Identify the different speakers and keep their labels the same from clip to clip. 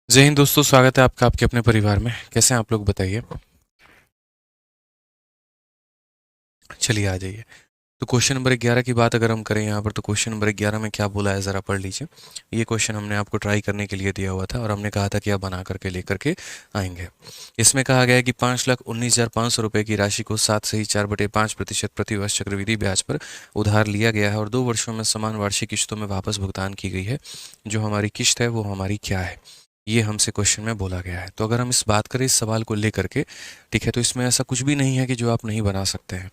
Speaker 1: जय हिंद दोस्तों, स्वागत है आपका आपके अपने परिवार में। कैसे हैं आप लोग, बताइए। चलिए आ जाइए। तो क्वेश्चन नंबर 11 की बात अगर हम करें यहाँ पर, तो क्वेश्चन नंबर 11 में क्या बोला है ज़रा पढ़ लीजिए। ये क्वेश्चन हमने आपको ट्राई करने के लिए दिया हुआ था और हमने कहा था कि आप बना करके लेकर के आएंगे। इसमें कहा गया है कि 5,19,500 रुपये की राशि को 7 सही 4/5% प्रति वर्ष चक्रवृद्धि ब्याज पर उधार लिया गया है और 2 वर्षों में समान वार्षिक किश्तों में वापस भुगतान की गई है। जो हमारी किश्त है वो हमारी क्या है, ये हमसे क्वेश्चन में बोला गया है। तो अगर हम इस बात करें इस सवाल को लेकर के, ठीक है, तो इसमें ऐसा कुछ भी नहीं है कि जो आप नहीं बना सकते हैं।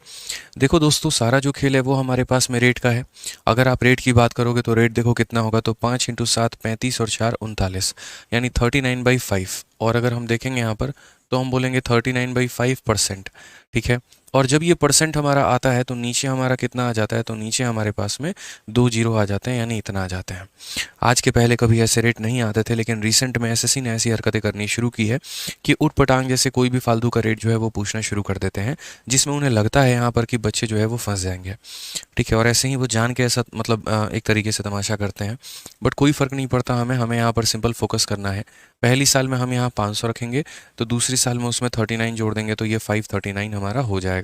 Speaker 1: देखो दोस्तों, सारा जो खेल है वो हमारे पास में रेट का है। अगर आप रेट की बात करोगे तो रेट देखो कितना होगा, तो 5 × 7 35 और 4 39, यानी 39/5। और अगर हम देखेंगे यहाँ पर तो हम बोलेंगे 39/5%। ठीक है। और जब ये परसेंट हमारा आता है तो नीचे हमारा कितना आ जाता है, तो नीचे हमारे पास में 2 जीरो आ जाते हैं, यानी इतना आ जाते हैं। आज के पहले कभी ऐसे रेट नहीं आते थे, लेकिन रिसेंट में एसएससी ने ऐसी हरकतें करनी शुरू की है कि उट पटांग जैसे कोई भी फालतू का रेट जो है वो पूछना शुरू कर देते हैं, जिसमें उन्हें लगता है यहाँ पर कि बच्चे जो है वो फंस जाएंगे। ठीक है। और ऐसे ही वो जान के ऐसा मतलब एक तरीके से तमाशा करते हैं। बट कोई फ़र्क नहीं पड़ता, हमें हमें यहाँ पर सिंपल फोकस करना है। पहली साल में हम यहाँ 500 रखेंगे, तो दूसरी साल में उसमें 39 जोड़ देंगे, तो ये 539 हमारा हो जाएगा।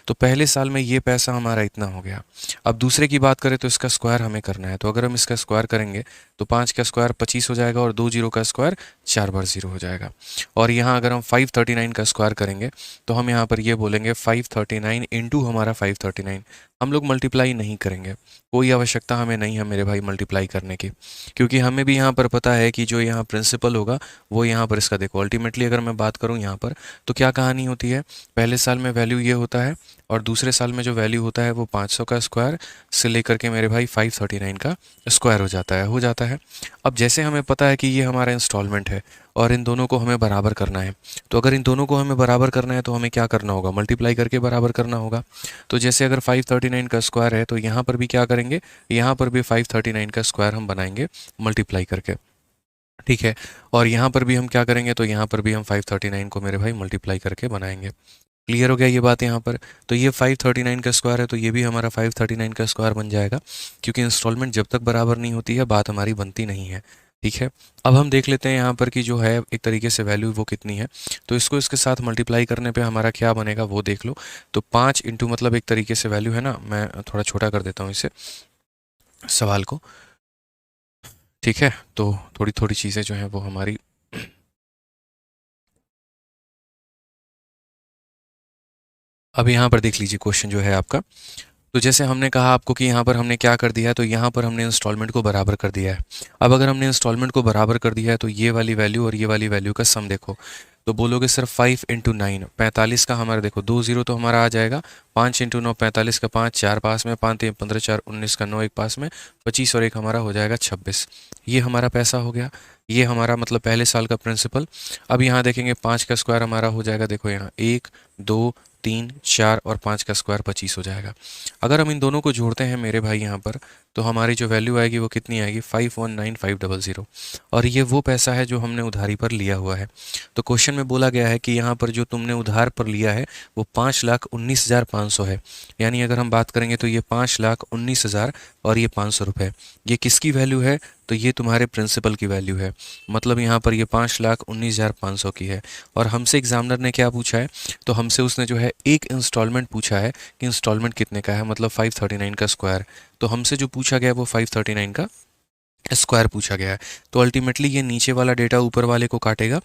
Speaker 1: तो पहले साल में ये पैसा हमारा इतना हो गया। अब दूसरे की बात करें तो इसका स्क्वायर हमें करना है, तो अगर हम इसका स्क्वायर करेंगे तो 5 का स्क्वायर 25 हो जाएगा और 2 जीरो का स्क्वायर 4 बार 0 हो जाएगा। और यहाँ अगर हम 539 का स्क्वायर करेंगे तो हम यहाँ पर ये बोलेंगे 539 इंटू हमारा 539। हम लोग मल्टीप्लाई नहीं करेंगे, कोई आवश्यकता हमें नहीं है मेरे भाई मल्टीप्लाई करने की, क्योंकि हमें भी यहाँ पर पता है कि जो यहाँ प्रिंसिपल होगा वो यहाँ पर इसका देखो अल्टीमेटली अगर मैं बात करूँ यहाँ पर तो क्या कहानी होती है। पहले साल में वैल्यू ये होता है और दूसरे साल में जो वैल्यू होता है वो 500 का स्क्वायर से लेकर के मेरे भाई 539 का स्क्वायर हो जाता है। अब जैसे हमें पता है कि ये हमारा इंस्टॉलमेंट है और इन दोनों को हमें बराबर करना है, तो अगर इन दोनों को हमें बराबर करना है तो हमें क्या करना होगा, मल्टीप्लाई करके बराबर करना होगा। तो जैसे अगर 539 का स्क्वायर है तो यहाँ पर भी क्या करेंगे, यहाँ पर भी 539 का स्क्वायर हम बनाएंगे मल्टीप्लाई करके। ठीक है। और यहाँ पर भी हम क्या करेंगे, तो यहाँ पर भी हम 539 को मेरे भाई मल्टीप्लाई करके बनाएंगे। क्लियर हो गया ये बात यहाँ पर। तो ये 539 का स्क्वायर है तो ये भी हमारा 539 का स्क्वायर बन जाएगा, क्योंकि इंस्टॉलमेंट जब तक बराबर नहीं होती है बात हमारी बनती नहीं है। ठीक है। अब हम देख लेते हैं यहाँ पर कि जो है एक तरीके से वैल्यू वो कितनी है। तो इसको इसके साथ मल्टीप्लाई करने पे हमारा क्या बनेगा वो देख लो। तो 5 इंटू मतलब एक तरीके से वैल्यू है ना, मैं थोड़ा छोटा कर देता हूँ इसे सवाल को। ठीक है। तो थोड़ी थोड़ी चीज़ें जो हैं वो हमारी अब यहाँ पर देख लीजिए क्वेश्चन जो है आपका। तो जैसे हमने कहा आपको कि यहाँ पर हमने क्या कर दिया है, तो यहाँ पर हमने इंस्टॉलमेंट को बराबर कर दिया है। अब अगर हमने इंस्टॉलमेंट को बराबर कर दिया है तो ये वाली वैल्यू और ये वाली वैल्यू का सम देखो, तो बोलोगे सर 5 × 9 45 का हमारा देखो 2 जीरो तो हमारा आ जाएगा। 5 × 9 45 का 5 4 पास में, 5 3 15 4 19 का 9 एक पास में, 25 और एक हमारा हो जाएगा 26। ये हमारा पैसा हो गया। ये हमारा मतलब पहले साल का प्रिंसिपल। अब यहाँ देखेंगे 5 का स्क्वायर हमारा हो जाएगा, देखो यहाँ 1 2 3 4 और 5 का स्क्वायर 25 हो जाएगा। अगर हम इन दोनों को जोड़ते हैं मेरे भाई यहाँ पर, तो हमारी जो वैल्यू आएगी वो कितनी आएगी, 519,500। और ये वो पैसा है जो हमने उधारी पर लिया हुआ है। तो क्वेश्चन में बोला गया है कि यहाँ पर जो तुमने उधार पर लिया है वो 5,19,500 है। यानी अगर हम बात करेंगे तो ये 5,19,000 और ये 500 रुपये, ये किसकी वैल्यू है, तो ये तुम्हारे प्रिंसिपल की वैल्यू है। मतलब यहाँ पर ये 5,19,500 की है। और हमसे एग्जामिनर ने क्या पूछा है, तो हमसे उसने जो है एक इंस्टॉलमेंट पूछा है कि इंस्टॉलमेंट कितने का है, मतलब 539 का स्क्वायर। तो हमसे जो पूछा गया वो 539 का स्क्वायर पूछा गया है। तो अल्टीमेटली ये नीचे वाला डेटा ऊपर वाले को काटेगा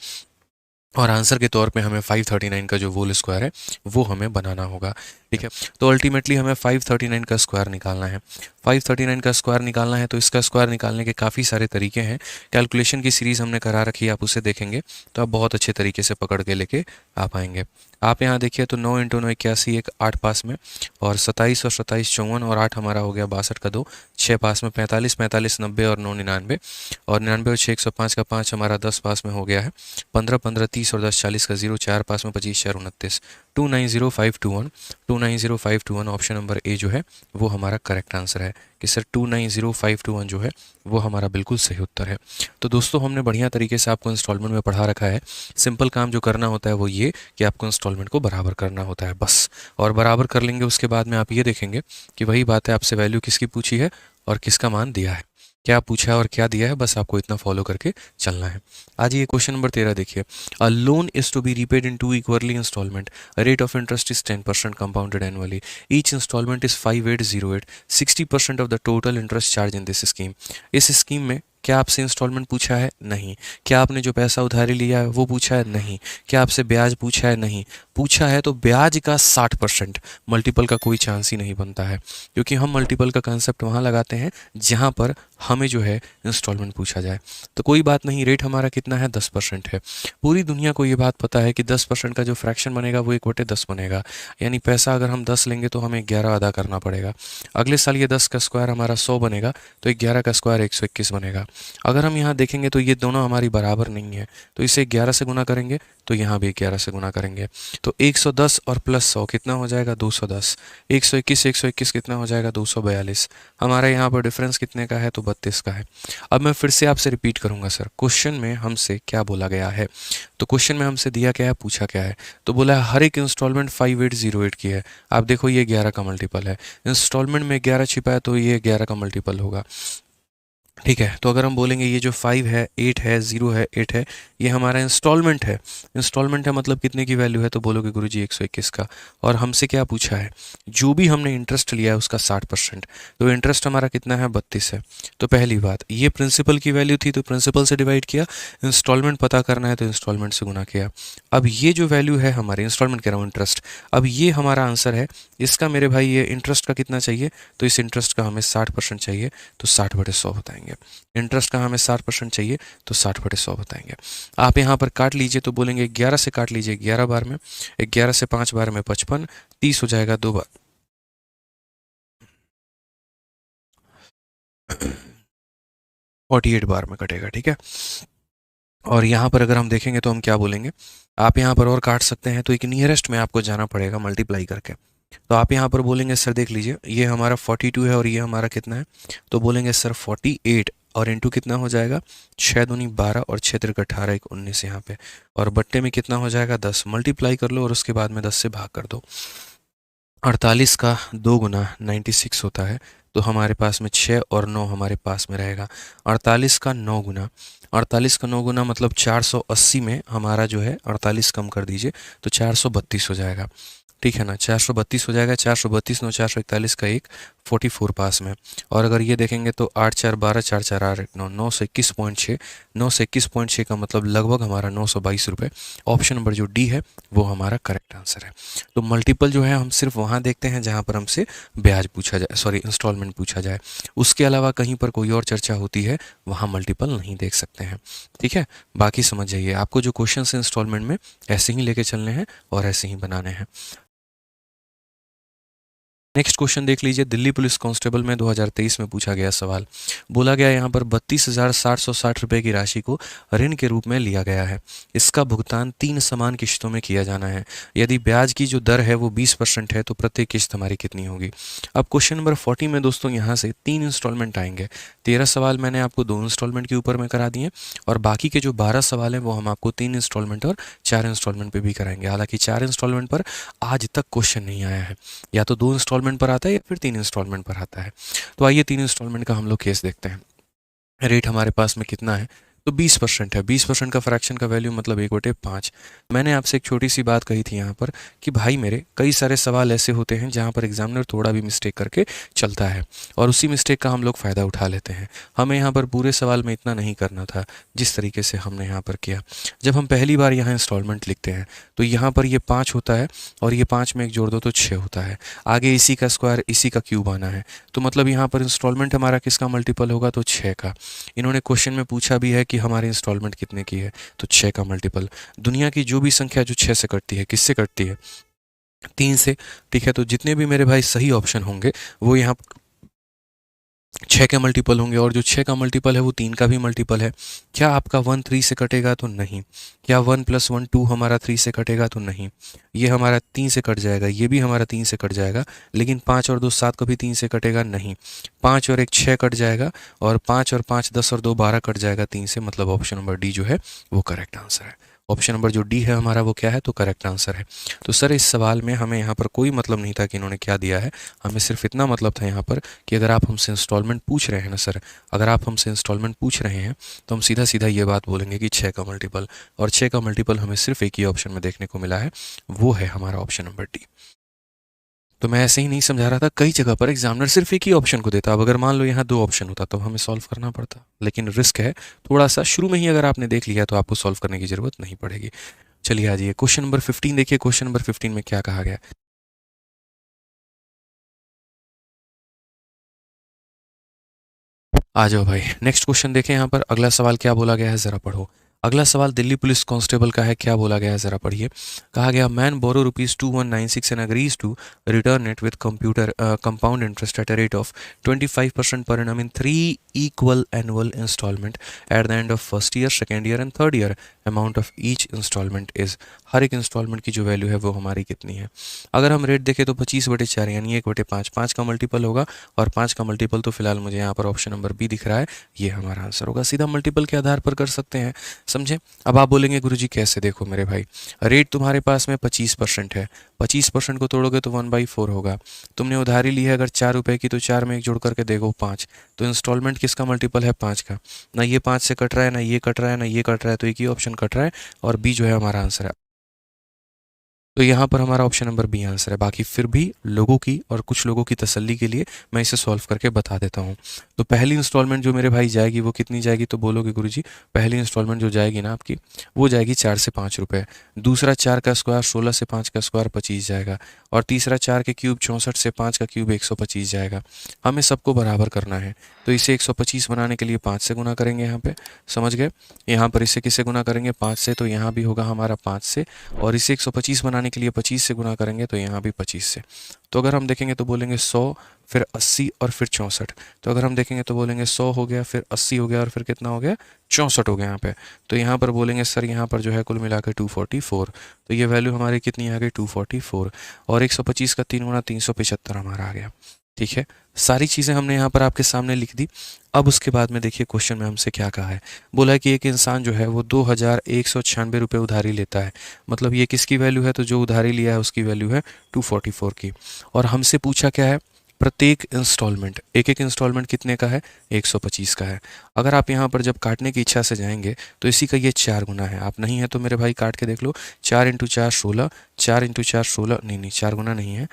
Speaker 1: और आंसर के तौर पे हमें 539 का जो होल स्क्वायर है वो हमें बनाना होगा। ठीक है। तो अल्टीमेटली हमें 539 का स्क्वायर निकालना है। 539 का स्क्वायर निकालना है तो इसका स्क्वायर निकालने के काफ़ी सारे तरीके हैं। कैलकुलेशन की सीरीज़ हमने करा रखी है, आप उसे देखेंगे तो आप बहुत अच्छे तरीके से पकड़ के लेके आ पाएंगे। आप यहाँ देखिए तो 9 × 9 81, एक 8 पास में, और 27 और 27 54, और 8 हमारा हो गया 62 का 2, 6 पास में, 45 45 90 और 9 99, और 99 और 6 105 का 5 हमारा 10 पास में हो गया है। 15 15 30 और 10 40 का 0, 4 पास में, 25 4 29, 290521। 290521 ऑप्शन नंबर ए जो है वो हमारा करेक्ट आंसर है कि सर 290521 जो है वो हमारा बिल्कुल सही उत्तर है। तो दोस्तों हमने बढ़िया तरीके से आपको इंस्टॉलमेंट में पढ़ा रखा है। सिंपल काम जो करना होता है वो ये कि आपको इंस्टॉलमेंट को बराबर करना होता है बस। और बराबर कर लेंगे उसके बाद में आप ये देखेंगे कि वही बात है, आपसे वैल्यू किसकी पूछी है और किसका मान दिया है। क्या पूछा है और क्या दिया है, बस आपको इतना फॉलो करके चलना है। आज ये क्वेश्चन नंबर 13 देखिए। A loan is to be repaid in 2 equally instalment, rate of interest is 10% compounded annually, each instalment is 5808, 60% of the total interest charge in this scheme. इस स्कीम में क्या आपसे इंस्टॉलमेंट पूछा है? नहीं। क्या आपने जो पैसा उधारी लिया है वो पूछा है? नहीं। क्या आपसे ब्याज पूछा है? नहीं। पूछा है तो ब्याज का 60%, मल्टीपल का कोई चांस ही नहीं बनता है, क्योंकि हम मल्टीपल का कंसेप्ट वहाँ लगाते हैं जहाँ पर हमें जो है इंस्टॉलमेंट पूछा जाए। तो कोई बात नहीं, रेट हमारा कितना है? 10% है। पूरी दुनिया को ये बात पता है कि 10% का जो फ्रैक्शन बनेगा वो 1/10 बनेगा, यानी पैसा अगर हम 10 लेंगे तो हमें 11 अदा करना पड़ेगा। अगले साल ये 10 का स्क्वायर हमारा 100 बनेगा, तो 11 का स्क्वायर 121 बनेगा। अगर हम यहाँ देखेंगे तो ये दोनों हमारी बराबर नहीं है, तो इसे 11 से गुना करेंगे तो यहाँ भी 11 से गुना करेंगे, तो 110 और प्लस 100 कितना हो जाएगा? 210। 121 कितना हो जाएगा? 242। हमारा यहाँ पर डिफरेंस कितने का है? तो 32 का है। अब मैं फिर से आपसे रिपीट करूंगा सर, क्वेश्चन में हमसे क्या बोला गया है। तो क्वेश्चन में हमसे दिया क्या है, पूछा क्या है? तो बोला है हर एक इंस्टॉलमेंट 5808 की है। आप देखो ये 11 का मल्टीपल है, इंस्टॉलमेंट में 11 छिपा है तो ये 11 का मल्टीपल होगा। ठीक है, तो अगर हम बोलेंगे ये जो 5 है, 8 है, 0 है, 8 है, ये हमारा इंस्टॉलमेंट है। इंस्टॉलमेंट है मतलब कितने की वैल्यू है? तो बोलोगे गुरुजी 121 का। और हमसे क्या पूछा है? जो भी हमने इंटरेस्ट लिया है उसका 60%, तो इंटरेस्ट हमारा कितना है? 32 है। तो पहली बात, ये प्रिंसिपल की वैल्यू थी तो प्रिंसिपल से डिवाइड किया, इंस्टॉलमेंट पता करना है तो इंस्टॉलमेंट से गुना किया। अब ये जो वैल्यू है हमारी, इंस्टॉलमेंट कह रहा हूँ, इंटरेस्ट, अब ये हमारा आंसर है। इसका मेरे भाई ये इंटरेस्ट का कितना चाहिए? तो इस इंटरेस्ट का हमें 60% चाहिए, तो 60/100 बताएंगे। इंटरेस्ट का हमें 60% चाहिए तो 60/100 बताएंगे। आप यहाँ पर काट लीजिए तो बोलेंगे 11 से काट लीजिए 11 बार में, 11 से 5 बार में 55, 30 हो जाएगा 2 बार 48 बार में कटेगा। ठीक है, और यहाँ पर अगर हम देखेंगे तो हम क्या बोलेंगे, आप यहाँ पर और काट सकते हैं, तो एक नियरेस्ट में आपको जाना पड़ेगा मल्टीप्लाई करके। तो आप यहाँ पर बोलेंगे सर देख लीजिए ये हमारा 42 है और ये हमारा कितना है, तो बोलेंगे सर 48 और इंटू कितना हो जाएगा? 6 दूनी 12 और 6 तिरक 18, 1 19 यहाँ पे, और बट्टे में कितना हो जाएगा? 10। मल्टीप्लाई कर लो और उसके बाद में 10 से भाग कर दो। 48 का 2 गुना 96 होता है, तो हमारे पास में 6 और 9 हमारे पास में रहेगा। 48 का 9 गुना, 48 का 9 गुना मतलब 480 में हमारा जो है 48 कम कर दीजिए तो 432 हो जाएगा। ठीक है ना, 432 हो जाएगा। 432 9 441 का 1, 44 पास में। और अगर ये देखेंगे तो 8 4 12 4 4 8 9 921.6, 921.6 का मतलब लगभग हमारा 922 रुपये। ऑप्शन नंबर जो डी है वो हमारा करेक्ट आंसर है। तो मल्टीपल जो है हम सिर्फ वहाँ देखते हैं जहाँ पर हमसे ब्याज पूछा जाए, सॉरी इंस्टॉलमेंट पूछा जाए, उसके अलावा कहीं पर कोई और चर्चा होती है वहाँ मल्टीपल नहीं देख सकते हैं। ठीक है, बाकी समझ जाइए, आपको जो क्वेश्चन है इंस्टॉलमेंट में ऐसे ही लेके चलने हैं और ऐसे ही बनाने हैं। नेक्स्ट क्वेश्चन देख लीजिए, दिल्ली पुलिस कांस्टेबल में 2023 में पूछा गया सवाल। बोला गया यहाँ पर 32,760 रुपये की राशि को ऋण के रूप में लिया गया है। इसका भुगतान 3 समान किश्तों में किया जाना है। यदि ब्याज की जो दर है वो 20% है तो प्रत्येक किश्त हमारी कितनी होगी? अब क्वेश्चन नंबर 40 में दोस्तों यहाँ से 3 इंस्टॉलमेंट आएंगे। 13 सवाल मैंने आपको 2 इंस्टॉलमेंट के ऊपर में करा दिए, और बाकी के जो 12 सवाल हैं वो हम आपको 3 इंस्टॉलमेंट और 4 इंस्टॉलमेंट पे भी कराएंगे। हालांकि 4 इंस्टॉलमेंट पर आज तक क्वेश्चन नहीं आया है, या तो 2 इंस्टॉलमेंट पर आता है या फिर 3 इंस्टॉलमेंट पर आता है। तो आइए 3 इंस्टॉलमेंट का हम लोग केस देखते हैं। रेट हमारे पास में कितना है? तो 20% है। 20% का फ्रैक्शन का वैल्यू मतलब 1/5। मैंने आपसे एक छोटी सी बात कही थी यहाँ पर कि भाई मेरे कई सारे सवाल ऐसे होते हैं जहाँ पर एग्जामिनर थोड़ा भी मिस्टेक करके चलता है, और उसी मिस्टेक का हम लोग फ़ायदा उठा लेते हैं। हमें यहाँ पर पूरे सवाल में इतना नहीं करना था जिस तरीके से हमने यहाँ पर किया। जब हम पहली बार यहाँ इंस्टॉलमेंट लिखते हैं तो यहाँ पर ये 5 होता है, और ये 5 में एक जोड़ दो तो 6 होता है। आगे इसी का स्क्वायर इसी का क्यूब आना है, तो मतलब यहाँ पर इंस्टॉलमेंट हमारा किसका मल्टीपल होगा? तो 6 का। इन्होंने क्वेश्चन में पूछा भी है कि हमारी इंस्टॉलमेंट कितने की है, तो 6 का मल्टीपल। दुनिया की जो भी संख्या जो 6 से कटती है, किससे कटती है? 3 से। ठीक है, तो जितने भी मेरे भाई सही ऑप्शन होंगे वो यहाँ 6 के मल्टीपल होंगे, और जो 6 का मल्टीपल है वो 3 का भी मल्टीपल है। क्या आपका 1 3 से कटेगा? तो नहीं। क्या 1 + 1 2 हमारा 3 से कटेगा? तो नहीं। ये हमारा 3 से कट जाएगा, ये भी हमारा 3 से कट जाएगा, लेकिन 5 और 2 7 कभी 3 से कटेगा नहीं। 5 और 1 6 कट जाएगा, और 5 और 5 10 और 2 12 कट जाएगा 3 से, मतलब ऑप्शन नंबर डी जो है वो करेक्ट आंसर है। ऑप्शन नंबर जो डी है हमारा वो क्या है, तो करेक्ट आंसर है। तो सर इस सवाल में हमें यहाँ पर कोई मतलब नहीं था कि इन्होंने क्या दिया है, हमें सिर्फ इतना मतलब था यहाँ पर कि अगर आप हमसे इंस्टॉलमेंट पूछ रहे हैं ना सर, अगर आप हमसे इंस्टॉलमेंट पूछ रहे हैं तो हम सीधा सीधा ये बात बोलेंगे कि 6 का मल्टीपल, और 6 का मल्टीपल हमें सिर्फ एक ही ऑप्शन में देखने को मिला है, वो है हमारा ऑप्शन नंबर डी। तो मैं ऐसे ही नहीं समझा रहा था, कई जगह पर एग्जामिनर सिर्फ एक ही ऑप्शन को देता। अब अगर मान लो यहाँ 2 ऑप्शन होता तो हमें सॉल्व करना पड़ता, लेकिन रिस्क है थोड़ा सा। शुरू में ही अगर आपने देख लिया तो आपको सॉल्व करने की जरूरत नहीं पड़ेगी। चलिए आ जाइए क्वेश्चन नंबर 15 देखिए। क्वेश्चन नंबर 15 में क्या कहा गया, आ जाओ भाई नेक्स्ट क्वेश्चन देखें। यहाँ पर अगला सवाल क्या बोला गया है, जरा पढ़ो। अगला सवाल दिल्ली पुलिस कांस्टेबल का है, क्या बोला गया है जरा पढ़िए। कहा गया man borrow ₹2196 and agrees to return it with computer compound interest at a rate of 25% per annum in 3 equal annual instalment at the end of first year, second year and third year. Amount of each instalment is, हर एक instalment की जो value है वो हमारी कितनी है। अगर हम रेट देखें तो 25/4 यानी 1/5, 5 का मल्टीपल होगा, और 5 का मल्टीपल तो फिलहाल मुझे यहाँ पर ऑप्शन नंबर बी दिख रहा है, ये हमारा आंसर होगा। सीधा मल्टीपल के आधार पर कर सकते हैं, समझे। अब आप बोलेंगे गुरुजी कैसे, देखो मेरे भाई, रेट तुम्हारे पास में 25% है, 25% को तोड़ोगे तो 1/4 होगा। तुमने उधारी ली है अगर 4 रुपए की, तो 4 में 1 जोड़ करके देखो 5, तो इंस्टॉलमेंट किसका मल्टीपल है, 5 का। ना ये 5 से कट रहा है, ना ये कट रहा है, ना ये कट रहा है, तो एक ही ऑप्शन कट रहा है, और बी जो है हमारा आंसर है। तो यहाँ पर हमारा ऑप्शन नंबर बी आंसर है। बाकी फिर भी लोगों की और कुछ लोगों की तसल्ली के लिए मैं इसे सॉल्व करके बता देता हूँ। तो पहली इंस्टॉलमेंट जो मेरे भाई जाएगी वो कितनी जाएगी, तो बोलोगे गुरुजी पहली इंस्टॉलमेंट जो जाएगी ना आपकी, वो जाएगी 4 से 5 रुपये। दूसरा 4 का स्क्वायर 16 से 5 का स्क्वायर 25 जाएगा, और तीसरा 4 के क्यूब 64 से 5 का क्यूब 125 जाएगा। हमें सबको बराबर करना है, तो इसे 125 बनाने के लिए 5 से गुना करेंगे यहाँ पे, समझ गए। यहाँ पर इसे किससे गुना करेंगे, 5 से, तो यहाँ भी होगा हमारा 5 से, और इसे 125 बनाने के लिए 25 से गुना करेंगे, तो यहाँ भी 25 से। तो अगर हम देखेंगे तो बोलेंगे 100, फिर 80 और फिर 64। तो अगर हम देखेंगे तो बोलेंगे 100 हो गया, फिर 80 हो गया, और फिर कितना हो गया, 64 हो गया यहाँ पे। तो यहाँ पर बोलेंगे सर यहाँ पर जो है कुल मिलाकर 244, तो ये वैल्यू हमारी कितनी आ गई, 244, और 125 का 3 गुना 375 हमारा आ गया। ठीक है, सारी चीज़ें हमने यहाँ पर आपके सामने लिख दी। अब उसके बाद में देखिए क्वेश्चन में हमसे क्या कहा है। बोला है कि एक इंसान जो है वो 2196 रुपये उधारी लेता है, मतलब ये किसकी वैल्यू है, तो जो उधारी लिया है उसकी वैल्यू है 244 की। और हमसे पूछा क्या है, प्रत्येक इंस्टॉलमेंट, एक एक इंस्टॉलमेंट कितने का है, 125 का है। अगर आप यहाँ पर जब काटने की इच्छा से जाएंगे तो इसी का ये 4 गुना है। आप नहीं है तो मेरे भाई काट के देख लो, 4 × 4 16, 4 × 4 16, नहीं 4 गुना नहीं है,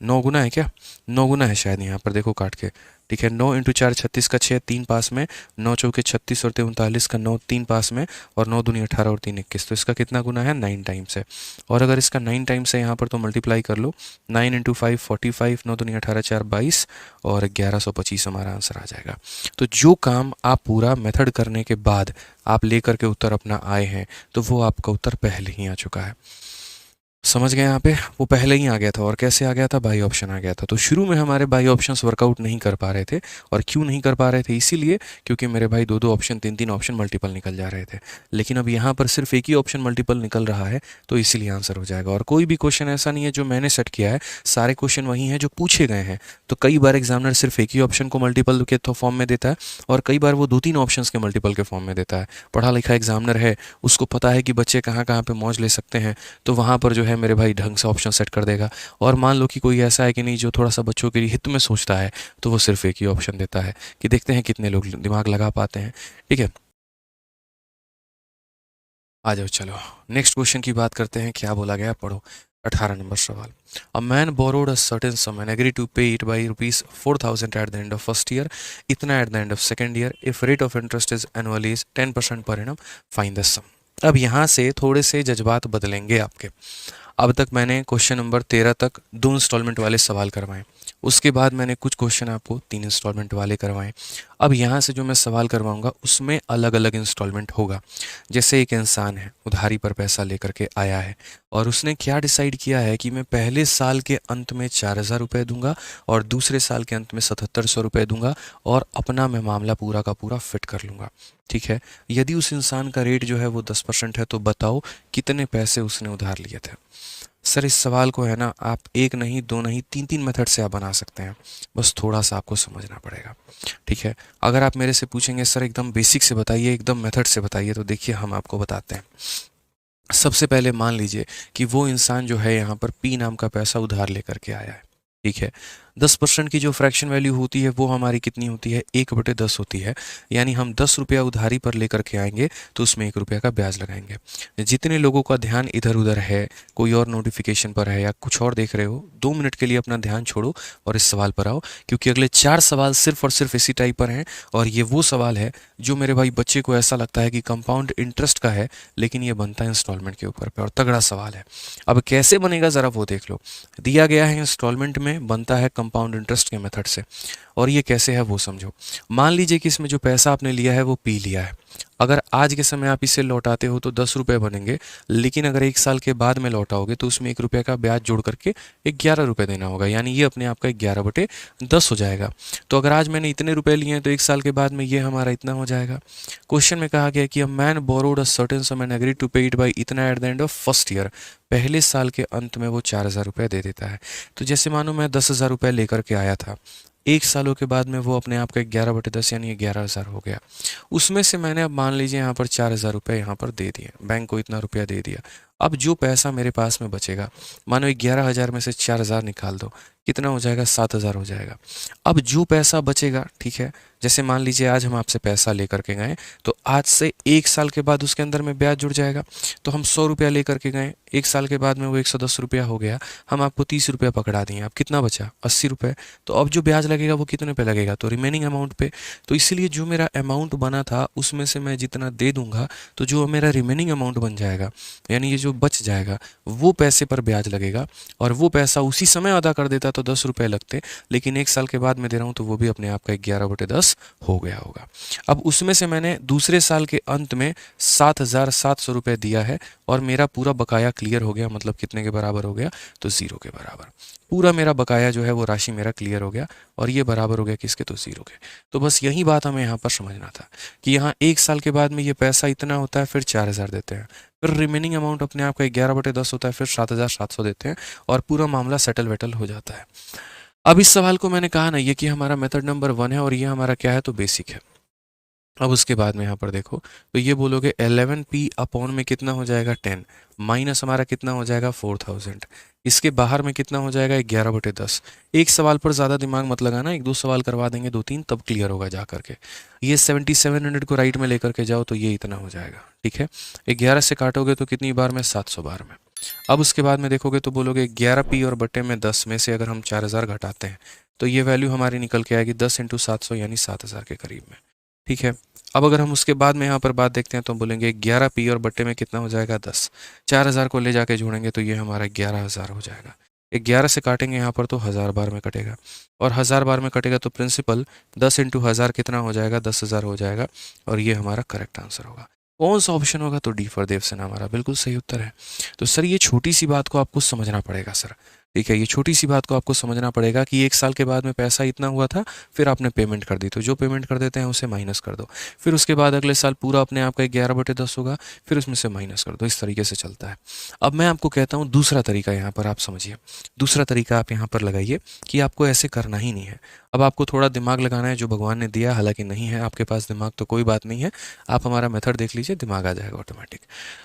Speaker 1: 9 गुना है क्या, 9 गुना है शायद, यहाँ पर देखो काट के। ठीक है, 9 × 4 36 का 6, 3 पास में, 9 चौके 36 और 39 का 9, 3 पास में, और 9 दूनी 18 और 3 21, तो इसका कितना गुना है, 9 टाइम्स है। और अगर इसका 9 टाइम्स है यहाँ पर तो मल्टीप्लाई कर लो, 9 × 5 45, 9 दूनी 18 4 22, और 1125 हमारा आंसर आ जाएगा। तो जो काम आप पूरा मेथड करने के बाद आप लेकर के उत्तर अपना आए हैं, तो वो आपका उत्तर पहले ही आ चुका है। समझ गए, यहाँ पे वो पहले ही आ गया था। और कैसे आ गया था, बाई ऑप्शन आ गया था। तो शुरू में हमारे बाई ऑप्शंस वर्कआउट नहीं कर पा रहे थे, और क्यों नहीं कर पा रहे थे, इसीलिए क्योंकि मेरे भाई 2-2 ऑप्शन 3-3 ऑप्शन मल्टीपल निकल जा रहे थे। लेकिन अब यहाँ पर सिर्फ एक ही ऑप्शन मल्टीपल निकल रहा है, तो इसीलिए आंसर हो जाएगा। और कोई भी क्वेश्चन ऐसा नहीं है जो मैंने सेट किया है, सारे क्वेश्चन वही हैं जो पूछे गए हैं। तो कई बार एग्जामिनर सिर्फ एक ही ऑप्शन को मल्टीपल के फॉर्म में देता है, और कई बार वो 2-3 ऑप्शन के मल्टीपल के फॉर्म में देता है। पढ़ा लिखा एग्जामिनर है, उसको पता है कि बच्चे कहाँ कहाँ पे मौज ले सकते हैं, तो वहाँ पर जो है मेरे भाई ढंग से ऑप्शन सेट कर देगा। और मान लो कि कोई ऐसा है कि नहीं जो थोड़ा सा बच्चों के हित में सोचता है, तो वो सिर्फ एक ही ऑप्शन देता है, कि देखते हैं कितने लोग दिमाग लगा पाते हैं। ठीक है, आ जाओ चलो नेक्स्ट क्वेश्चन की बात करते हैं। क्या बोला गया, पढ़ो 18 नंबर सवाल। A man borrowed a certain sum and agree to pay it by ₹4000 at the end of first year, इतना at the end of second year, if rate of interest is annually is 10% per annum, find the सम। अब यहाँ से थोड़े से जज्बात बदलेंगे आपके। अब तक मैंने क्वेश्चन नंबर 13 तक 2 इंस्टॉलमेंट वाले सवाल करवाएं, उसके बाद मैंने कुछ क्वेश्चन आपको 3 इंस्टॉलमेंट वाले करवाएं। अब यहाँ से जो मैं सवाल करवाऊंगा उसमें अलग अलग इंस्टॉलमेंट होगा। जैसे एक इंसान है, उधारी पर पैसा लेकर के आया है, और उसने क्या डिसाइड किया है कि मैं पहले साल के अंत में 4000 रुपये दूंगा, और दूसरे साल के अंत में 7700 रुपये दूंगा, और अपना मैं मामला पूरा का पूरा फिट कर लूँगा। ठीक है, यदि उस इंसान का रेट जो है वो 10% है, तो बताओ कितने पैसे उसने उधार लिए थे। सर इस सवाल को है ना आप एक नहीं, दो नहीं, तीन तीन मेथड से आप बना सकते हैं, बस थोड़ा सा आपको समझना पड़ेगा। ठीक है, अगर आप मेरे से पूछेंगे सर एकदम बेसिक से बताइए, एकदम मेथड से बताइए, तो देखिए हम आपको बताते हैं। सबसे पहले मान लीजिए कि वो इंसान जो है यहाँ पर पी नाम का पैसा उधार लेकर के आया है। ठीक है, 10% की जो फ्रैक्शन वैल्यू होती है वो हमारी कितनी होती है, 1/10 होती है। यानी हम 10 रुपया उधारी पर लेकर के आएंगे तो उसमें 1 रुपया का ब्याज लगाएंगे। जितने लोगों का ध्यान इधर उधर है, कोई और नोटिफिकेशन पर है या कुछ और देख रहे हो, 2 मिनट के लिए अपना ध्यान छोड़ो और इस सवाल पर आओ, क्योंकि अगले 4 सवाल सिर्फ और सिर्फ इसी टाइप पर हैं। और ये वो सवाल है जो मेरे भाई बच्चे को ऐसा लगता है कि कंपाउंड इंटरेस्ट का है, लेकिन ये बनता है इंस्टॉलमेंट के ऊपर पे, और तगड़ा सवाल है। अब कैसे बनेगा ज़रा वो देख लो। दिया गया है इंस्टॉलमेंट में, बनता है कंपाउंड इंटरेस्ट के मेथड से। और ये कैसे है वो समझो। मान लीजिए कि इसमें जो पैसा आपने लिया है वो पी लिया है। अगर आज के समय आप इसे लौटाते हो तो 10 रुपये बनेंगे, लेकिन अगर 1 साल के बाद में लौटाओगे तो उसमें 1 रुपये का ब्याज जोड़ करके 11 रुपये देना होगा। यानी ये अपने आप का 11/10 हो जाएगा। तो अगर आज मैंने इतने रुपए लिए हैं तो 1 साल के बाद में ये हमारा इतना हो जाएगा। क्वेश्चन में कहा गया कि a man borrowed a certain sum and agreed to pay it by इतना at the end of first year. पहले साल के अंत में वो 4,000 रुपये दे देता है। तो जैसे मानो मैं 10,000 रुपये लेकर के आया था, 1 सालों के बाद में वो अपने आप का 11/10 यानी 11,000 हो गया। उसमें से मैंने अब मान लीजिए यहाँ पर 4,000 रुपये यहाँ पर दे दिए, बैंक को इतना रुपया दे दिया। अब जो पैसा मेरे पास में बचेगा, मानो 11,000 में से 4,000 निकाल दो, कितना हो जाएगा, 7,000 हो जाएगा। अब जो पैसा बचेगा, ठीक है, जैसे मान लीजिए आज हम आपसे पैसा लेकर के गए, तो आज से 1 साल के बाद उसके अंदर में ब्याज जुड़ जाएगा। तो हम 100 रुपया लेकर के गए, 1 साल के बाद में वो 110 रुपया हो गया, हम आपको 30 रुपया पकड़ा दिए, अब कितना बचा, 80 रुपये। तो अब जो ब्याज लगेगा वो कितने पे लगेगा, तो रिमेनिंग अमाउंट पे। तो इसलिए जो मेरा अमाउंट बना था उसमें से मैं जितना दे दूंगा, तो जो मेरा रिमेनिंग अमाउंट बन जाएगा, यानी ये जो बच जाएगा, वो पैसे पर ब्याज लगेगा। और वो पैसा उसी समय अदा कर देता तो 10 रुपये लगते, लेकिन 1 साल के बाद मैं दे रहा हूँ तो वो भी अपने आप का 11/10 हो गया होगा। अब उसमें से मैंने दूसरे साल के अंत में 7,700 रुपये दिया है और मेरा पूरा बकाया क्लियर हो गया। मतलब कितने के बराबर हो गया, तो 0 के बराबर। पूरा मेरा बकाया जो है वो राशि मेरा क्लियर हो गया, और ये बराबर हो गया किसके, तो 0 के। तो बस यही बात हमें यहाँ पर समझना था कि यहाँ 1 साल के बाद में ये पैसा इतना होता है, फिर 4,000 देते हैं, फिर रिमेनिंग अमाउंट अपने आप का 11/10 होता है, फिर 7,700 देते हैं, और पूरा मामला सेटल वेटल हो जाता है। अब इस सवाल को मैंने कहा ना, ये कि हमारा मेथड नंबर 1 है और ये हमारा क्या है, तो बेसिक है। अब उसके बाद में यहाँ पर देखो, तो ये बोलोगे 11p अपॉन में कितना हो जाएगा, 10, माइनस हमारा कितना हो जाएगा, 4,000। इसके बाहर में कितना हो जाएगा, 11/10। एक सवाल पर ज़्यादा दिमाग मत लगाना, 1-2 सवाल करवा देंगे, 2-3, तब क्लियर होगा जा करके। ये 7700 को राइट में लेकर के जाओ तो ये इतना हो जाएगा। ठीक है, 11 से काटोगे तो कितनी बार में, 700 बार में। अब उसके बाद में देखोगे तो बोलोगे 11p और बटे में 10 में से अगर हम 4,000 घटाते हैं तो ये वैल्यू हमारी निकल के आएगी 10 × 700 यानी 7,000 के करीब में। ठीक है, अब अगर हम उसके बाद में यहाँ पर बात देखते हैं तो बोलेंगे 11p और बट्टे में कितना हो जाएगा, 10। 4,000 को ले जाके जोड़ेंगे तो ये हमारा 11,000 हो जाएगा। 11 से काटेंगे यहाँ पर तो 1,000 बार में कटेगा, और 1,000 बार में कटेगा तो प्रिंसिपल 10 × 1,000 कितना हो जाएगा, 10,000 हो जाएगा, और ये हमारा करेक्ट आंसर होगा। कौन सा ऑप्शन होगा, तो डी फॉर देवसेना हमारा बिल्कुल सही उत्तर है। तो सर ये छोटी सी बात को आपको समझना पड़ेगा सर। ठीक है, ये छोटी सी बात को आपको समझना पड़ेगा कि 1 साल के बाद में पैसा इतना हुआ था, फिर आपने पेमेंट कर दी, तो जो पेमेंट कर देते हैं उसे माइनस कर दो, फिर उसके बाद अगले साल पूरा अपने आप का 11/10 होगा, फिर उसमें से माइनस कर दो। इस तरीके से चलता है। अब मैं आपको कहता हूँ दूसरा तरीका, यहाँ पर आप समझिए, दूसरा तरीका आप यहाँ पर लगाइए कि आपको ऐसे करना ही नहीं है। अब आपको थोड़ा दिमाग लगाना है जो भगवान ने दिया, हालांकि नहीं है आपके पास दिमाग तो कोई बात नहीं है, आप हमारा मेथड देख लीजिए, दिमाग आ जाएगा ऑटोमेटिक।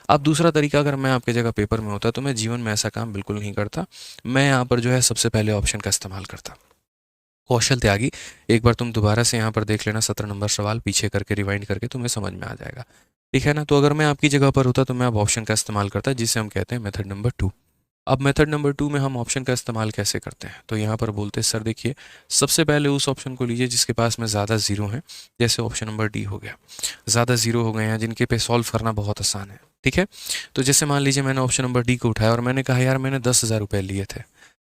Speaker 1: अब दूसरा तरीका, अगर मैं आपके जगह पेपर में होता तो मैं जीवन में ऐसा काम बिल्कुल नहीं करता। मैं यहाँ पर जो है सबसे पहले ऑप्शन का इस्तेमाल करता। कौशल त्यागी, एक बार तुम दोबारा से यहाँ पर देख लेना 17 नंबर सवाल, पीछे करके रिवाइंड करके तुम्हें समझ में आ जाएगा। ठीक है ना, तो अगर मैं आपकी जगह पर होता तो मैं अब ऑप्शन का इस्तेमाल करता, जिसे हम कहते हैं मेथड नंबर 2। अब मेथड नंबर 2 में हम ऑप्शन का इस्तेमाल कैसे करते हैं, तो यहाँ पर बोलते हैं सर देखिए, सबसे पहले उस ऑप्शन को लीजिए जिसके पास में ज़्यादा जीरो हैं, जैसे ऑप्शन नंबर डी हो गया। ज़्यादा जीरो हो गए हैं जिनके पे सॉल्व करना बहुत आसान है। ठीक है, तो जैसे मान लीजिए मैंने ऑप्शन नंबर डी को उठाया और मैंने कहा यार मैंने 10,000 रुपये लिए थे,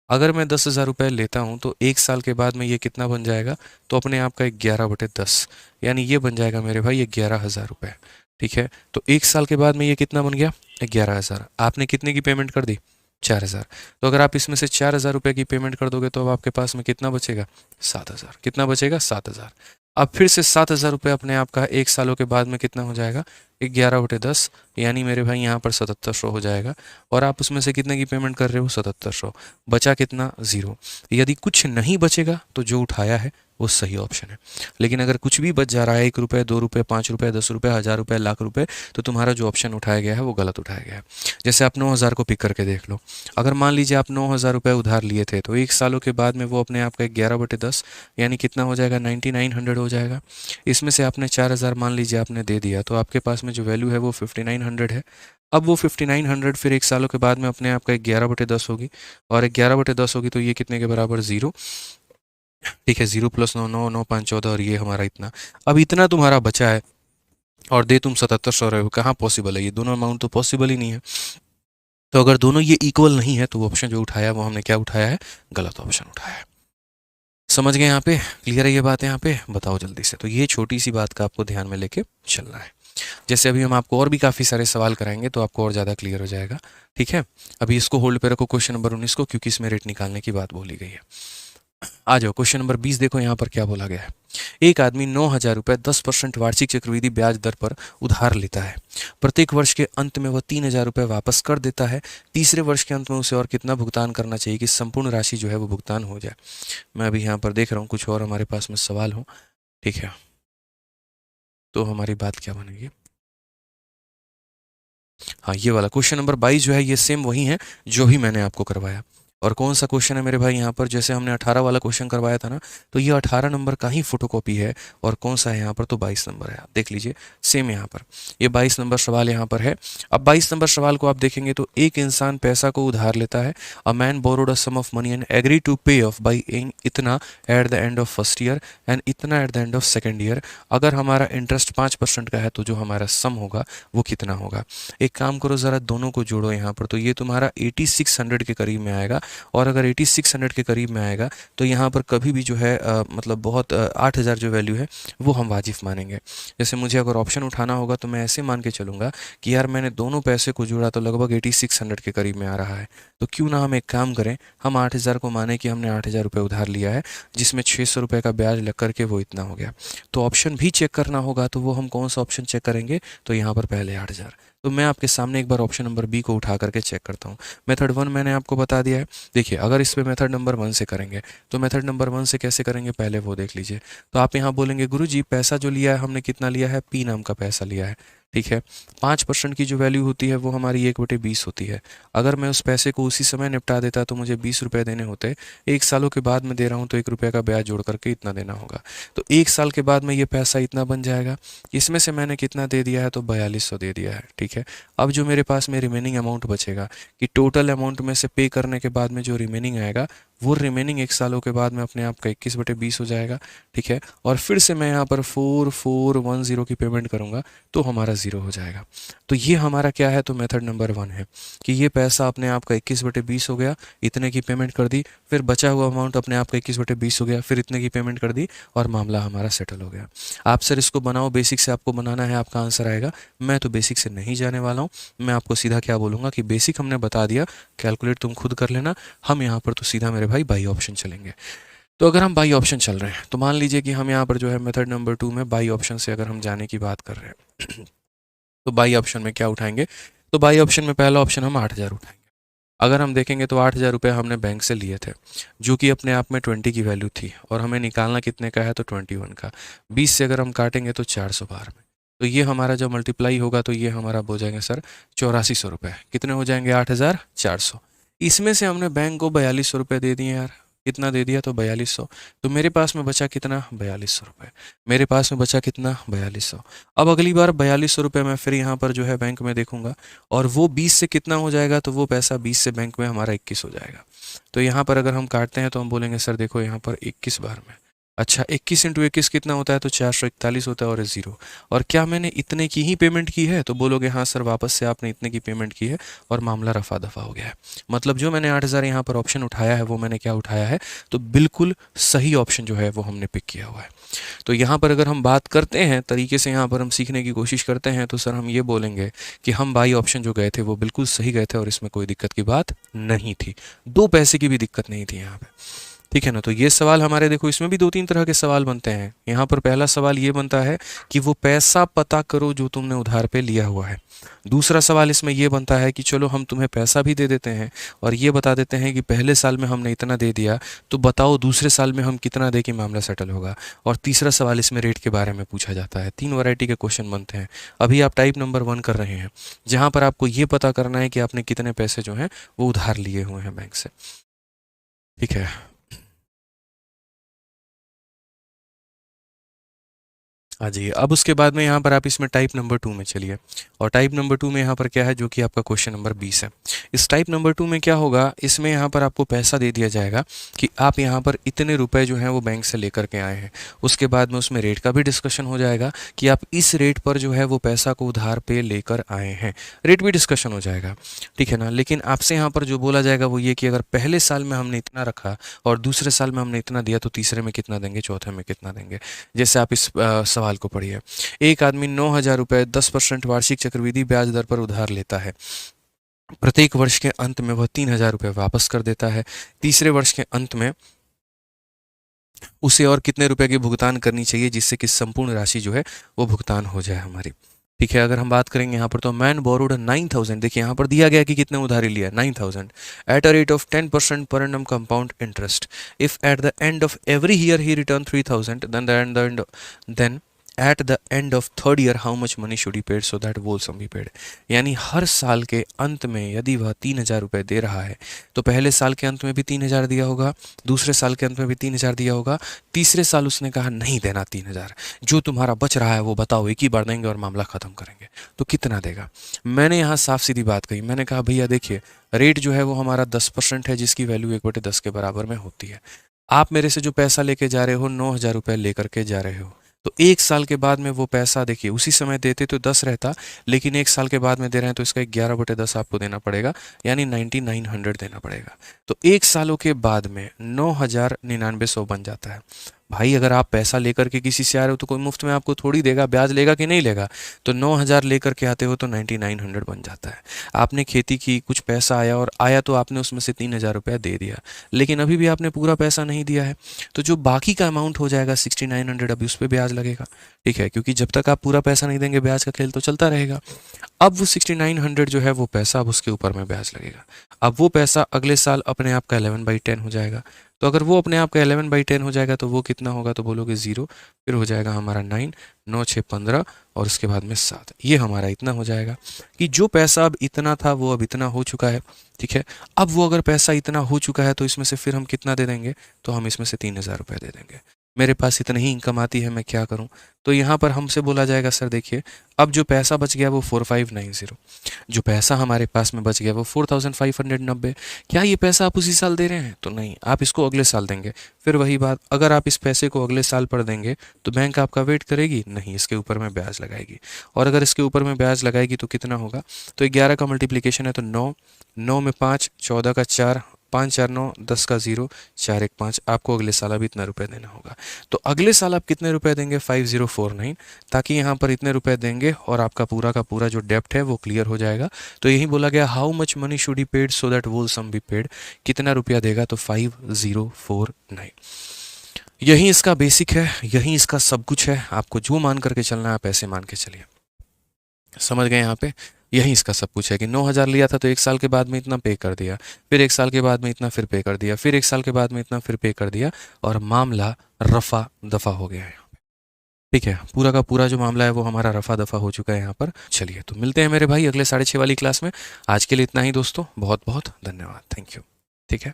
Speaker 1: अगर मैं 10,000 रुपये लेता हूँ तो 1 साल के बाद में ये कितना बन जाएगा, तो अपने आप का 11/10 यानी ये बन जाएगा मेरे भाई 11,000 रुपये। ठीक है, तो 1 साल के बाद में ये कितना बन गया, 11,000। आपने कितने की पेमेंट कर दी, 4,000। तो अगर आप इसमें से 4,000 रुपये की पेमेंट कर दोगे तो अब आपके पास में कितना बचेगा, 7,000। कितना बचेगा, 7,000। अब फिर से 7,000 रुपये अपने आप का 1 सालों के बाद में कितना हो जाएगा, 11/10, यानी मेरे भाई यहाँ पर 7700 हो जाएगा। और आप उसमें से कितने की पेमेंट कर रहे हो, 7700। बचा कितना, 0। यदि कुछ नहीं बचेगा तो जो उठाया है वो सही ऑप्शन है। लेकिन अगर कुछ भी बच जा रहा है, 1 रुपये, 2 रुपये, 5 रुपये, 10 रुपये, 1000 रुपये, लाख रुपये, तो तुम्हारा जो ऑप्शन उठाया गया है वो गलत उठाया गया है। जैसे आप 9000 को पिक करके देख लो। अगर मान लीजिए आप 9000 रुपये उधार लिए थे तो 1 सालों के बाद में वो अपने आप का 11/10 यानी कितना हो जाएगा, 9900 हो जाएगा। इसमें से आपने 4000 मान लीजिए आपने दे दिया, तो आपके पास में जो वैल्यू है वो 5900 है। अब वो 5900 फिर 1 सालों के बाद में अपने आप का 11/10 होगी, और 11/10 होगी तो ये कितने के बराबर, 0। ठीक है, 0 + 9 9 9 5 14, और ये हमारा इतना। अब इतना तुम्हारा बचा है और दे तुम 7700 रहे हो, कहाँ पॉसिबल है, ये दोनों अमाउंट तो पॉसिबल ही नहीं है। तो अगर दोनों ये इक्वल नहीं है तो वो ऑप्शन जो उठाया वो हमने क्या उठाया है, गलत ऑप्शन उठाया है। समझ गए यहाँ पे, क्लियर है ये बात यहाँ पे, बताओ जल्दी से। तो ये छोटी सी बात का आपको ध्यान में लेके चलना है। जैसे अभी हम आपको और भी काफ़ी सारे सवाल कराएंगे तो आपको और ज़्यादा क्लियर हो जाएगा। ठीक है, अभी इसको होल्ड पे रखो, क्वेश्चन नंबर 19 को, क्योंकि इसमें रेट निकालने की बात बोली गई है। आ जाओ क्वेश्चन नंबर 20, देखो यहाँ पर क्या बोला गया है। एक आदमी 9000 रुपये 10% वार्षिक चक्रवृद्धि ब्याज दर पर उधार लेता है। प्रत्येक वर्ष के अंत में वह 3000 रुपये वापस कर देता है। तीसरे वर्ष के अंत में उसे और कितना भुगतान करना चाहिए कि संपूर्ण राशि जो है वो भुगतान हो जाए। मैं अभी यहाँ पर देख रहा हूँ कुछ और हमारे पास में सवाल हो। ठीक है, तो हमारी बात क्या बनेगी। हाँ, ये वाला क्वेश्चन नंबर 22 जो है ये सेम वही है जो भी मैंने आपको करवाया। और कौन सा क्वेश्चन है मेरे भाई यहाँ पर, जैसे हमने 18 वाला क्वेश्चन करवाया था ना, तो ये 18 नंबर का ही फोटोकॉपी है। और कौन सा है यहाँ पर, तो 22 नंबर है। आप देख लीजिए सेम यहाँ पर, ये 22 नंबर सवाल यहाँ पर है। अब 22 नंबर सवाल को आप देखेंगे तो एक इंसान पैसा को उधार लेता है। A man borrowed a sum of money and agree to pay off by इतना at the end of first year and इतना at the end of second year. अगर हमारा इंटरेस्ट 5% का है तो जो हमारा सम होगा वो कितना होगा। एक काम करो, ज़रा दोनों को जोड़ो यहाँ पर, तो ये तुम्हारा 8600 के करीब में आएगा। और अगर 8600 के करीब में आएगा तो यहाँ पर कभी भी जो है मतलब बहुत 8000 जो वैल्यू है वो हम वाजिब मानेंगे। जैसे मुझे अगर ऑप्शन उठाना होगा तो मैं ऐसे मान के चलूँगा कि यार मैंने दोनों पैसे को जोड़ा तो लगभग 8600 के करीब में आ रहा है। तो क्यों ना हम एक काम करें, हम 8000 को माने कि हमने 8000 रुपये उधार लिया है, जिसमें 600 रुपये का ब्याज लग करके वो इतना हो गया। तो ऑप्शन भी चेक करना होगा, तो वो हम कौन सा ऑप्शन चेक करेंगे, तो यहाँ पर पहले 8000। तो मैं आपके सामने एक बार ऑप्शन नंबर बी को उठा करके चेक करता हूँ। मेथड 1 मैंने आपको बता दिया है। देखिए, अगर इस पे मेथड नंबर 1 से करेंगे तो मेथड नंबर 1 से कैसे करेंगे, पहले वो देख लीजिए। तो आप यहाँ बोलेंगे गुरुजी पैसा जो लिया है हमने कितना लिया है, पी नाम का पैसा लिया है। ठीक है, 5% की जो वैल्यू होती है वो हमारी 1/20 होती है। अगर मैं उस पैसे को उसी समय निपटा देता तो मुझे 20 रुपये देने होते। 1 सालों के बाद में दे रहा हूँ तो 1 रुपये का ब्याज जोड़ करके इतना देना होगा। तो 1 साल के बाद में ये पैसा इतना बन जाएगा। इसमें से मैंने कितना दे दिया है, तो 4200 दे दिया है। ठीक है, अब जो मेरे पास में रिमेनिंग अमाउंट बचेगा कि टोटल अमाउंट में से पे करने के बाद में जो रिमेनिंग आएगा वो रिमेनिंग 1 सालों के बाद में अपने आप का 21/20 हो जाएगा। ठीक है, और फिर से मैं यहाँ पर 4410 की पेमेंट करूँगा तो हमारा 0 हो जाएगा। तो ये हमारा क्या है, तो मेथड नंबर 1 है कि ये पैसा अपने आप का 21/20 हो गया, इतने की पेमेंट कर दी, फिर बचा हुआ अमाउंट अपने आप का 21/20 हो गया, फिर इतने की पेमेंट कर दी और मामला हमारा सेटल हो गया। आप सर इसको बनाओ, बेसिक से आपको बनाना है, आपका आंसर आएगा। मैं तो बेसिक से नहीं जाने वाला हूँ, मैं आपको सीधा क्या बोलूँगा कि बेसिक हमने बता दिया, कैलकुलेट तुम खुद कर लेना। हम यहाँ पर तो सीधा मेरे भाई बाई ऑप्शन चलेंगे। तो अगर हम बाई ऑप्शन चल रहे हैं तो मान लीजिए कि हम यहाँ पर जो है मेथड नंबर 2 में बाई ऑप्शन से अगर हम जाने की बात कर रहे हैं तो बाई ऑप्शन में क्या उठाएंगे, तो बाई ऑप्शन में पहला ऑप्शन हम 8000 उठाएंगे। अगर हम देखेंगे तो 8000 रुपये हमने बैंक से लिए थे, जो कि अपने आप में 20 की वैल्यू थी, और हमें निकालना कितने का है, तो 21 का। 20 से अगर हम काटेंगे तो 400 बार में, तो ये हमारा जब मल्टीप्लाई होगा तो ये हमारा हो जाएंगे सर 8400 रुपये। कितने हो जाएंगे, 8400। इसमें से हमने बैंक को 4200 रुपये दे दिए यार। कितना दे दिया, तो 4200। तो मेरे पास में बचा कितना, 4200 रुपये। मेरे पास में बचा कितना, 4200। अब अगली बार 4200 रुपये मैं फिर यहाँ पर जो है बैंक में देखूंगा, और वो 20 से कितना हो जाएगा, तो वो पैसा 20 से बैंक में हमारा 21 हो जाएगा। तो यहाँ पर अगर हम काटते हैं तो हम बोलेंगे सर देखो यहाँ पर 21 बार में, अच्छा 21 × 21 कितना होता है, तो 441 होता है, और 0। और क्या मैंने इतने की ही पेमेंट की है, तो बोलोगे हाँ सर वापस से आपने इतने की पेमेंट की है, और मामला रफा दफा हो गया है। मतलब जो मैंने 8000 यहाँ पर ऑप्शन उठाया है वो मैंने क्या उठाया है, तो बिल्कुल सही ऑप्शन जो है वो हमने पिक किया हुआ है। तो यहाँ पर अगर हम बात करते हैं तरीके से, यहाँ पर हम सीखने की कोशिश करते हैं, तो सर हम ये बोलेंगे कि हम बाई ऑप्शन जो गए थे वो बिल्कुल सही गए थे और इसमें कोई दिक्कत की बात नहीं थी, 2 पैसे की भी दिक्कत नहीं थी यहाँ पे। ठीक है ना। तो ये सवाल हमारे, देखो इसमें भी 2-3 तरह के सवाल बनते हैं। यहाँ पर पहला सवाल ये बनता है कि वो पैसा पता करो जो तुमने उधार पे लिया हुआ है। दूसरा सवाल इसमें ये बनता है कि चलो हम तुम्हें पैसा भी दे देते हैं और ये बता देते हैं कि पहले साल में हमने इतना दे दिया, तो बताओ दूसरे साल में हम कितना दे के मामला सेटल होगा। और तीसरा सवाल इसमें रेट के बारे में पूछा जाता है। 3 वैरायटी के क्वेश्चन बनते हैं। अभी आप टाइप नंबर 1 कर रहे हैं, जहाँ पर आपको ये पता करना है कि आपने कितने पैसे जो हैं वो उधार लिए हुए हैं बैंक से। ठीक है। हाँ जी, अब उसके बाद में यहाँ पर आप इसमें टाइप नंबर 2 में चलिए। और टाइप नंबर 2 में यहाँ पर क्या है, जो कि आपका क्वेश्चन नंबर 20 है। इस टाइप नंबर 2 में क्या होगा, इसमें यहाँ पर आपको पैसा दे दिया जाएगा कि आप यहाँ पर इतने रुपए जो हैं वो बैंक से लेकर के आए हैं। उसके बाद में उसमें रेट का भी डिस्कशन हो जाएगा कि आप इस रेट पर जो है वो पैसा को उधार पे लेकर आए हैं, रेट भी डिस्कशन हो जाएगा। ठीक है ना। लेकिन आपसे यहाँ पर जो बोला जाएगा वो ये कि अगर पहले साल में हमने इतना रखा और दूसरे साल में हमने इतना दिया, तो तीसरे में कितना देंगे, चौथे में कितना देंगे। जैसे आप इस सवाल को पढ़िए। एक आदमी 9,000 रुपये 10% वार्षिक चक्रवृद्धि ब्याज दर पर उधार लेता है। प्रत्येक वर्ष के अंत में वह 3,000 रुपये वापस कर देता है। तीसरे वर्ष के अंत में उसे और कितने रुपए की भुगतान करनी चाहिए जिससे कि संपूर्ण राशि जो है वो भुगतान हो जाए हमारी। ठीक है। अगर हम बात करेंगे यहाँ पर, तो मैन बोरोड 9,000, देखिए यहाँ पर दिया गया कि कितने उधारी लिया, 9,000 eight a rate of 10% per annum compound interest. If at the end of every year he return 3,000, then at the end of third year how much money should he paid so that whole sum be paid. यानी हर साल के अंत में यदि वह 3,000 रुपये दे रहा है, तो पहले साल के अंत में भी 3,000 दिया होगा, दूसरे साल के अंत में भी 3,000 दिया होगा, तीसरे साल उसने कहा नहीं देना 3,000, जो तुम्हारा बच रहा है वो बताओ, एक ही बार देंगे और मामला खत्म करेंगे। तो कितना देगा। मैंने यहाँ साफ सीधी बात कही, मैंने कहा भैया देखिए, रेट जो है वो हमारा 10% है, जिसकी वैल्यू 1/10 के बराबर में होती है। आप मेरे से जो पैसा लेके जा रहे हो, 9,000 रुपये लेकर के जा रहे हो, तो एक साल के बाद में वो पैसा, देखिए उसी समय देते तो 10 रहता, लेकिन एक साल के बाद में दे रहे हैं तो इसका 11/10 आपको देना पड़ेगा, यानी 9,900 देना पड़ेगा। तो एक सालों के बाद में 9,9900 बन जाता है। भाई अगर आप पैसा लेकर के किसी से आ रहे हो तो कोई मुफ्त में आपको थोड़ी देगा, ब्याज लेगा कि नहीं लेगा। तो 9,000 लेकर के आते हो तो 9,900 बन जाता है। आपने खेती की, कुछ पैसा आया और आया तो आपने उसमें से 3,000 रुपया दे दिया, लेकिन अभी भी आपने पूरा पैसा नहीं दिया है। तो जो बाकी का अमाउंट हो जाएगा 6,900, अभी उस पर ब्याज लगेगा। ठीक है, क्योंकि जब तक आप पूरा पैसा नहीं देंगे ब्याज का खेल तो चलता रहेगा। अब वो 6,900 जो है वो पैसा, अब उसके ऊपर में ब्याज लगेगा। अब वो पैसा अगले साल अपने आप का 11/10 हो जाएगा। तो अगर वो अपने आप का 11/10 हो जाएगा तो वो कितना होगा, तो बोलोगे 0, फिर हो जाएगा हमारा 9, 9 6 15 और उसके बाद में 7। ये हमारा इतना हो जाएगा कि जो पैसा अब इतना था वो अब इतना हो चुका है। ठीक है। अब वो अगर पैसा इतना हो चुका है तो इसमें से फिर हम कितना दे देंगे, तो हम इसमें से 3,000 रुपये दे देंगे। मेरे पास इतनी ही इनकम आती है, मैं क्या करूं। तो यहाँ पर हमसे बोला जाएगा सर देखिए, अब जो पैसा बच गया वो 4590, जो पैसा हमारे पास में बच गया वो 4,590। क्या ये पैसा आप उसी साल दे रहे हैं, तो नहीं, आप इसको अगले साल देंगे। फिर वही बात, अगर आप इस पैसे को अगले साल पर देंगे तो बैंक आपका वेट करेगी नहीं, इसके ऊपर में ब्याज लगाएगी। और अगर इसके ऊपर में ब्याज लगाएगी तो कितना होगा, तो 11 का मल्टीप्लिकेशन है तो 9, 9 में 5, 14 का 4, 5 4 9, 10 का 0, 4 1 5, आपको अगले साल अभी इतना रुपए देना होगा। तो अगले साल आप कितने रुपए देंगे, 5049, ताकि यहाँ पर इतने रुपए देंगे और आपका पूरा का पूरा जो डेप्ट है वो क्लियर हो जाएगा। तो यही बोला गया, how much money should he paid so that whole sum be paid. कितना रुपया देगा, तो 5049। यही इसका बेसिक है, यही इसका सब कुछ है। आपको जो मान करके चलना है आप ऐसे मान के चलिए। समझ गए यहाँ पे, यही इसका सब कुछ है कि 9,000 लिया था तो एक साल के बाद में इतना पे कर दिया, फिर एक साल के बाद में इतना फिर पे कर दिया, फिर एक साल के बाद में इतना फिर पे कर दिया, और मामला रफा दफा हो गया है। ठीक है, पूरा का पूरा जो मामला है वो हमारा रफा दफा हो चुका है यहाँ पर। चलिए तो मिलते हैं मेरे भाई अगले 6:30 वाली क्लास में। आज के लिए इतना ही दोस्तों, बहुत बहुत धन्यवाद, थैंक यू। ठीक है।